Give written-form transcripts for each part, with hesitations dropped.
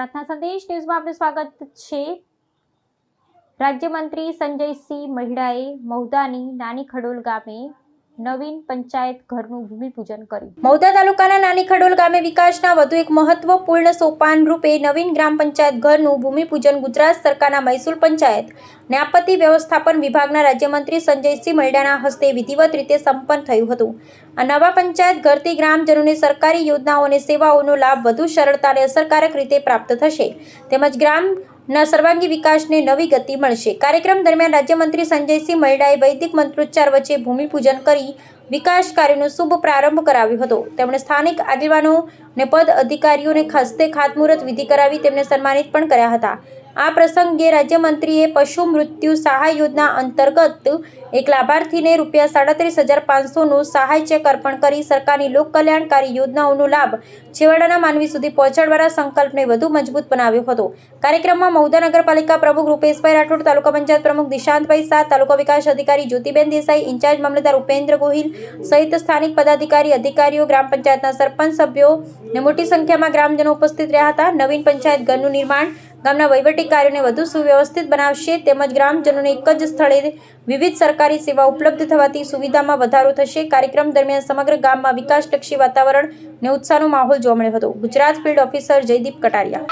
પ્રાર્થના સંદેશ ન્યૂઝમાં આપનું સ્વાગત છે। રાજ્યમંત્રી સંજયસિંહ મહિડાએ મહુધાની નાની ખડોલ ગામે નવીન પંચાયત ઘરનું ભૂમિપૂજન કર્યું। મહુધા તાલુકાના નાની ખડોલ ગામે વિકાસના વધુ એક મહત્વપૂર્ણ સોપાન રૂપે નવીન ગ્રામ પંચાયત ઘરનું ભૂમિપૂજન ગુજરાત સરકારના મહેસૂલ પંચાયત અને આપત્તિ વ્યવસ્થાપન વિભાગના રાજ્યમંત્રી સંજયસિંહ મહિડાના હસ્તે વિધિવત રીતે સંપન્ન થયું હતું। આ નવા પંચાયત ઘરથી ગ્રામજનોને સરકારી યોજનાઓ અને સેવાઓનો લાભ વધુ સરળતા અને અસરકારક રીતે પ્રાપ્ત થશે તેમજ ગ્રામના સર્વાંગી વિકાસને નવી ગતિ મળશે। કાર્યક્રમ દરમિયાન રાજ્યમંત્રી સંજયસિંહ મહિડાએ વૈદિક મંત્રોચ્ચાર વચ્ચે ભૂમિપૂજન કરી વિકાસ કાર્યનો શુભ પ્રારંભ કરાવ્યો હતો। તેમણે સ્થાનિક આગેવાનો અને પદ અધિકારીઓને હસ્તે ખાતમુહૂર્ત વિધિ કરાવી તેમને સન્માનિત પણ કર્યા હતા। આ પ્રસંગે રાજ્યમંત્રીએ પશુ મૃત્યુ સહાય યોજના અંતર્ગત એક લાભાર્થીને ₹37,500નો સહાય ચેક અર્પણ કરી સરકારની લોક કલ્યાણકારી યોજનાઓનો લાભ છેવાડાના માનવી સુધી પહોંચાડવાના સંકલ્પને વધુ મજબૂત બનાવ્યો હતો। કાર્યક્રમમાં મહુધા નગરપાલિકા પ્રમુખ રૂપેશભાઈ રાઠોડ, તાલુકા પંચાયત પ્રમુખ દિશાંતભાઈ શાહ, તાલુકા વિકાસ અધિકારી જ્યોતિબેન દેસાઈ, ઇન્ચાર્જ મામલતદાર ઉપેન્દ્ર ગોહિલ સહિત સ્થાનિક પદાધિકારી અધિકારીઓ, ગ્રામ પંચાયતના સરપંચ સભ્યો અને મોટી સંખ્યામાં ગ્રામજનો ઉપસ્થિત રહ્યા હતા। નવીન પંચાયત ઘરનું નિર્માણ ગામના વહીવટી કાર્યોને વધુ સુવ્યવસ્થિત બનાવશે તેમજ ગ્રામજનોને એક જ સ્થળે વિવિધ સરકારી સેવા ઉપલબ્ધ થવાથી સુવિધામાં વધારો થશે। કાર્યક્રમ દરમિયાન સમગ્ર ગામમાં વિકાસલક્ષી વાતાવરણ અને ઉત્સાહનો માહોલ જોવા મળ્યો હતો। Gujarat field officer Jaydeep Kataria.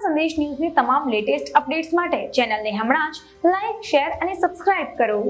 સંદેશ ન્યૂઝની તમામ લેટેસ્ટ અપડેટ્સ માટે ચેનલને હમણાં જ લાઈક, શેર અને સબસ્ક્રાઇબ કરો।